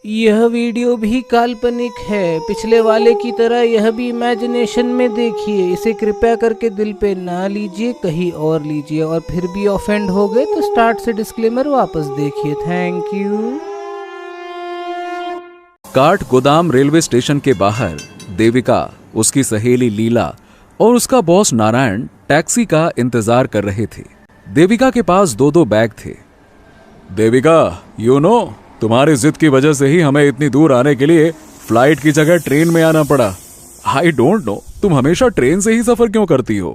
यह वीडियो भी काल्पनिक है। पिछले वाले की तरह यह भी इमेजिनेशन में देखिए। इसे कृपया करके दिल पे ना लीजिए, कहीं और लीजिए। और फिर भी ऑफेंड हो गए तो स्टार्ट से डिस्क्लेमर वापस देखिए। Thank you. काठ गोदाम रेलवे स्टेशन के बाहर देविका, उसकी सहेली लीला और उसका बॉस नारायण टैक्सी का इंतजार कर रहे थे। देविका के पास 2 बैग थे। देविका, तुम्हारी जिद की वजह से ही हमें इतनी दूर आने के लिए फ्लाइट की जगह ट्रेन में आना पड़ा। आई डोंट नो, तुम हमेशा ट्रेन से ही सफर क्यों करती हो?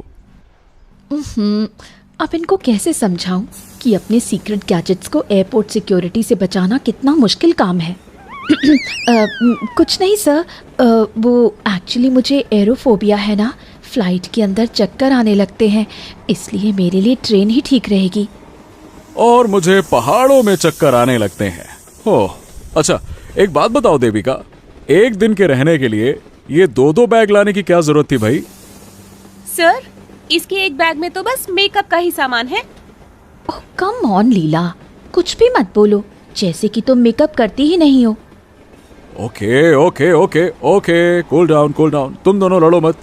अब इनको कैसे समझाऊं कि अपने सीक्रेट गैजेट्स को एयरपोर्ट सिक्योरिटी से बचाना कितना मुश्किल काम है। कुछ नहीं सर, वो एक्चुअली मुझे एरोफोबिया है ना, फ्लाइट के अंदर चक्कर आने लगते हैं, इसलिए मेरे लिए ट्रेन ही ठीक रहेगी। और मुझे पहाड़ों में चक्कर आने लगते हैं। ओह अच्छा, एक बात बताओ देविका, एक दिन के रहने के लिए ये 2 बैग लाने की क्या जरूरत थी भाई? सर, इसके एक बैग में तो बस मेकअप का ही सामान है। ओह कम ऑन लीला, कुछ भी मत बोलो, जैसे कि तुम मेकअप करती ही नहीं हो। Okay okay okay okay, cool down, तुम दोनों लड़ो मत।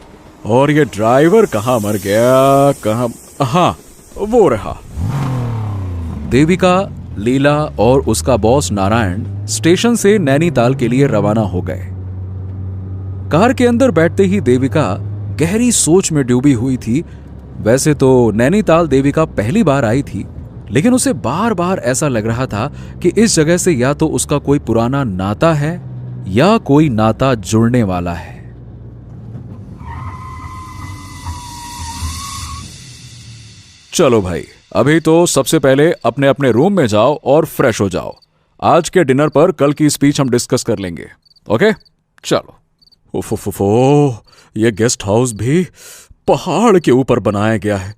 और ये ड्राइवर कहाँ मर गया? कहाँ? हाँ, वो रहा। देविका, लीला और उसका बॉस नारायण स्टेशन से नैनीताल के लिए रवाना हो गए। कार के अंदर बैठते ही देविका गहरी सोच में डूबी हुई थी। वैसे तो नैनीताल देविका पहली बार आई थी, लेकिन उसे बार बार ऐसा लग रहा था कि इस जगह से या तो उसका कोई पुराना नाता है या कोई नाता जुड़ने वाला है। चलो भाई, अभी तो सबसे पहले अपने अपने रूम में जाओ और फ्रेश हो जाओ। आज के डिनर पर कल की स्पीच हम डिस्कस कर लेंगे। ओके चलो। उफ, ये गेस्ट हाउस भी पहाड़ के ऊपर बनाया गया है।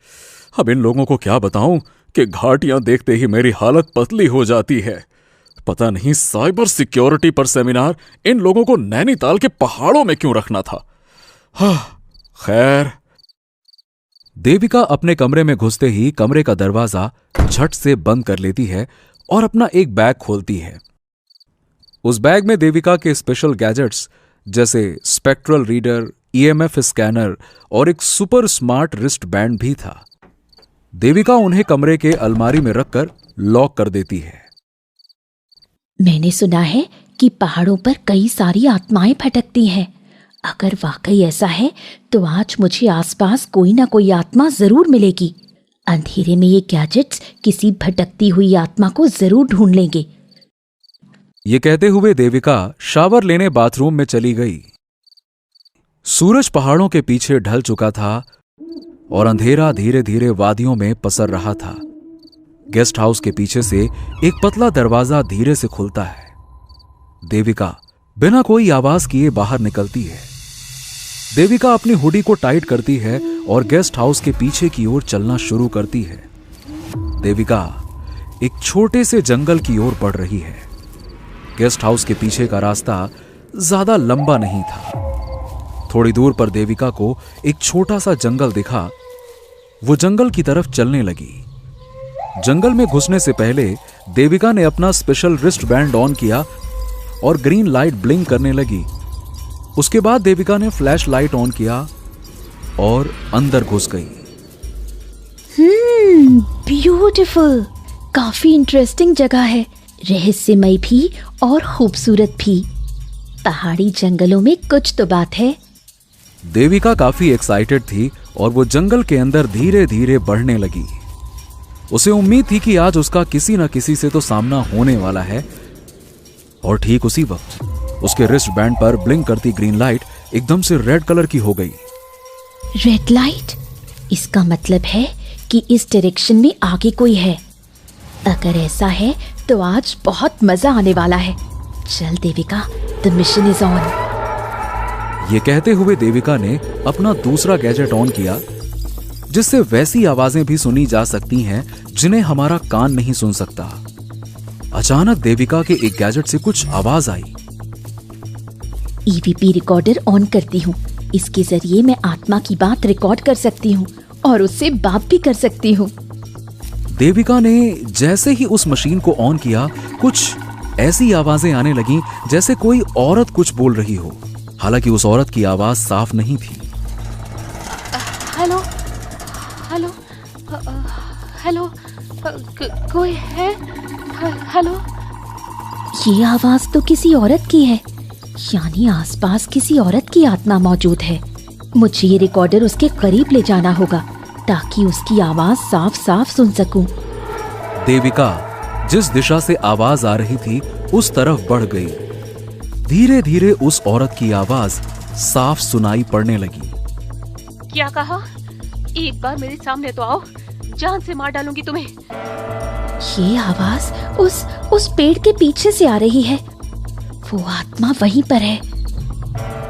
अब इन लोगों को क्या बताऊं कि घाटियां देखते ही मेरी हालत पतली हो जाती है। पता नहीं साइबर सिक्योरिटी पर सेमिनार इन लोगों को नैनीताल के पहाड़ों में क्यों रखना था। खैर। देविका अपने कमरे में घुसते ही कमरे का दरवाजा झट से बंद कर लेती है और अपना एक बैग खोलती है। उस बैग में देविका के स्पेशल गैजेट्स जैसे स्पेक्ट्रल रीडर, ईएमएफ स्कैनर और एक सुपर स्मार्ट रिस्ट बैंड भी था। देविका उन्हें कमरे के अलमारी में रखकर लॉक कर देती है। मैंने सुना है कि पहाड़ों पर कई सारी आत्माएं भटकती हैं। अगर वाकई ऐसा है तो आज मुझे आसपास कोई ना कोई आत्मा जरूर मिलेगी। अंधेरे में ये गैजेट्स किसी भटकती हुई आत्मा को जरूर ढूंढ लेंगे। ये कहते हुए देविका शावर लेने बाथरूम में चली गई। सूरज पहाड़ों के पीछे ढल चुका था और अंधेरा धीरे धीरे वादियों में पसर रहा था। गेस्ट हाउस के पीछे से एक पतला दरवाजा धीरे से खुलता है। देविका बिना कोई आवाज किए बाहर निकलती है। देविका अपनी हुडी को टाइट करती है और गेस्ट हाउस के पीछे की ओर चलना शुरू करती है। देविका एक छोटे से जंगल की ओर बढ़ रही है। गेस्ट हाउस के पीछे का रास्ता ज्यादा लंबा नहीं था। थोड़ी दूर पर देविका को एक छोटा सा जंगल दिखा। वो जंगल की तरफ चलने लगी। जंगल में घुसने से पहले देविका ने अपना स्पेशल रिस्ट बैंड ऑन किया और ग्रीन लाइट ब्लिंक करने लगी। उसके बाद देविका ने फ्लैश लाइट ऑन किया और अंदर घुस गई। ब्यूटीफुल, काफी इंटरेस्टिंग जगह है, रहस्यमय भी और खूबसूरत भी। पहाड़ी जंगलों में कुछ तो बात है। देविका काफी एक्साइटेड थी और वो जंगल के अंदर धीरे धीरे बढ़ने लगी। उसे उम्मीद थी कि आज उसका किसी न किसी से तो सामना होने वाला है। और ठीक उसी वक्त उसके रिस्ट बैंड पर ब्लिंक करती ग्रीन लाइट एकदम से रेड कलर की हो गई। Red light? इसका मतलब है कि इस डायरेक्शन में आगे कोई है। अगर ऐसा है तो आज बहुत मजा आने वाला है। चल Devika, the mission is on. ये कहते हुए देविका ने अपना दूसरा गैजेट ऑन किया, जिससे वैसी आवाजें भी सुनी जा सकती हैं जिन्हें हमारा कान नहीं सुन सकता। अचानक देविका के एक गैजेट से कुछ आवाज आई। ईवीपी रिकॉर्डर ऑन करती हूँ। इसके जरिए मैं आत्मा की बात रिकॉर्ड कर सकती हूँ और उससे बात भी कर सकती हूँ। देविका ने जैसे ही उस मशीन को ऑन किया, कुछ ऐसी आवाजें आने लगीं जैसे कोई औरत कुछ बोल रही हो, हालांकि उस औरत की आवाज साफ नहीं थी। हेलो हेलो हेलो कोई है? हेलो। ये आवाज तो किसी औरत की है, यानी आसपास किसी औरत की आत्मा मौजूद है। मुझे ये रिकॉर्डर उसके करीब ले जाना होगा ताकि उसकी आवाज साफ साफ सुन सकूं। देविका जिस दिशा से आवाज आ रही थी उस तरफ बढ़ गई। धीरे धीरे उस औरत की आवाज साफ सुनाई पड़ने लगी। क्या कहा? एक बार मेरे सामने तो आओ, जान से मार डालूंगी तुम्हें। ये आवाज उस पेड़ के पीछे से आ रही है। वो आत्मा वहीं पर है।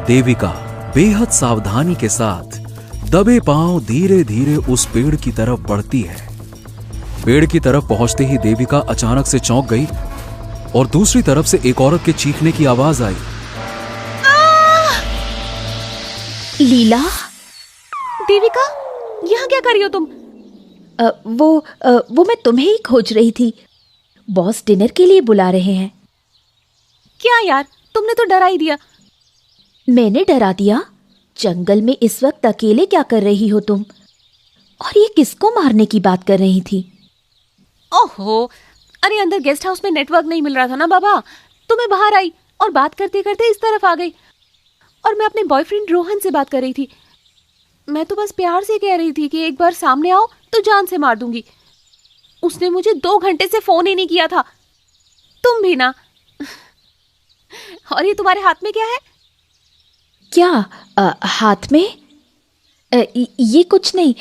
देविका बेहद सावधानी के साथ दबे पांव धीरे धीरे उस पेड़ की तरफ बढ़ती है। पेड़ की तरफ पहुंचते ही देविका अचानक से चौंक गई और दूसरी तरफ से एक औरत के चीखने की आवाज आई। लीला। देविका, यहाँ क्या कर रही हो तुम? वो मैं तुम्हें ही खोज रही थी। बॉस डिनर के लिए बुला रहे हैं। क्या यार, तुमने तो डरा ही दिया। मैंने डरा दिया? जंगल में इस वक्त अकेले क्या कर रही हो तुम? और ये किसको मारने की बात कर रही थी? ओहो, अरे अंदर गेस्ट हाउस में नेटवर्क नहीं मिल रहा था ना बाबा, तो मैं बाहर आई और बात करते करते इस तरफ आ गई। और मैं अपने बॉयफ्रेंड रोहन से बात कर रही थी। मैं तो बस प्यार से कह रही थी कि एक बार सामने आओ तो जान से मार दूंगी। उसने मुझे 2 घंटे से फोन ही नहीं किया था। तुम भी ना। और ये तुम्हारे हाथ में क्या है? क्या हाथ में? ये कुछ नहीं,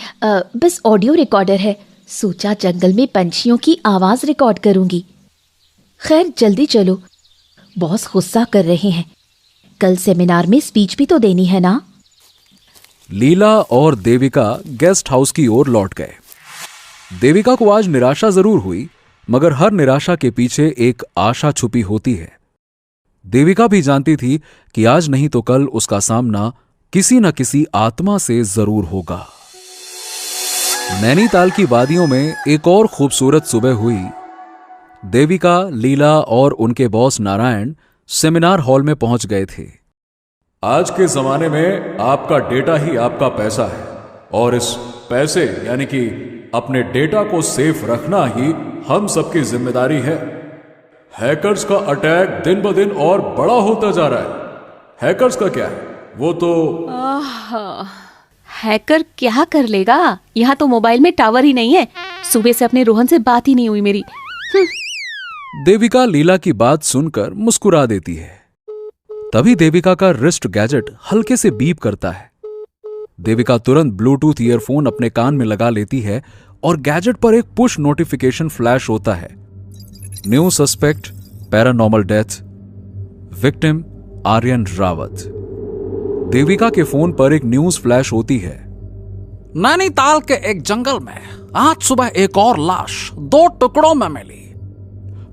बस ऑडियो रिकॉर्डर है। सोचा जंगल में पंछियों की आवाज रिकॉर्ड करूंगी। खैर जल्दी चलो, बॉस गुस्सा कर रहे हैं। कल सेमिनार में स्पीच भी तो देनी है ना। लीला और देविका गेस्ट हाउस की ओर लौट गए। देविका को आज निराशा जरूर हुई, मगर हर निराशा के पीछे एक आशा छुपी होती है। देविका भी जानती थी कि आज नहीं तो कल उसका सामना किसी न किसी आत्मा से जरूर होगा। नैनीताल की वादियों में एक और खूबसूरत सुबह हुई। देविका, लीला और उनके बॉस नारायण सेमिनार हॉल में पहुंच गए थे। आज के जमाने में आपका डेटा ही आपका पैसा है और इस पैसे यानी कि अपने डेटा को सेफ रखना ही हम सबकी जिम्मेदारी है। हैकर्स का अटैक दिन ब दिन और बड़ा होता जा रहा है। हैकर्स का क्या है, वो तो हैकर क्या कर लेगा? यहाँ तो मोबाइल में टावर ही नहीं है। सुबह से अपने रोहन से बात ही नहीं हुई मेरी। देविका लीला की बात सुनकर मुस्कुरा देती है। तभी देविका का रिस्ट गैजेट हल्के से बीप करता है। देविका तुरंत ब्लूटूथ ईयरफोन अपने कान में लगा लेती है और गैजेट पर एक पुश नोटिफिकेशन फ्लैश होता है। New suspect paranormal death, victim Aryan Rawat. Devika के फोन पर एक न्यूज फ्लैश होती है। नैनीताल के एक जंगल में आज सुबह एक और लाश 2 टुकड़ों में मिली।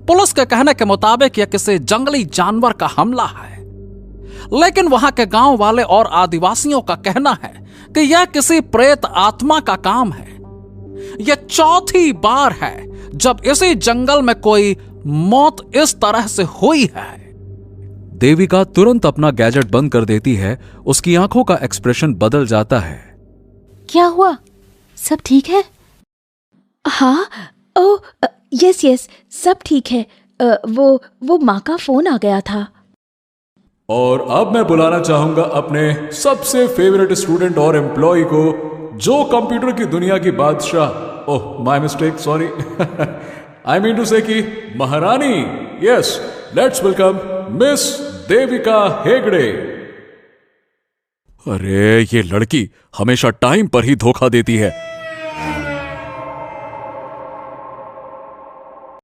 पुलिस के कहने के मुताबिक यह किसी जंगली जानवर का हमला है, लेकिन वहां के गांव वाले और आदिवासियों का कहना है कि यह किसी प्रेत आत्मा का काम है। यह चौथी बार है जब इसी जंगल में कोई मौत इस तरह से हुई है। देविका तुरंत अपना गैजेट बंद कर देती है। उसकी आंखों का एक्सप्रेशन बदल जाता है। क्या हुआ? सब ठीक है? हाँ, ओ यस, सब ठीक है। वो माँ का फोन आ गया था। और अब मैं बुलाना चाहूंगा अपने सबसे फेवरेट स्टूडेंट और एम्प्लॉय को, जो कंप्यूटर की दुनिया की बादशाह, oh my mistake, sorry, I mean to say कि महारानी। Yes, let's welcome miss Devika Hegde. अरे ये लड़की हमेशा टाइम पर ही धोखा देती है।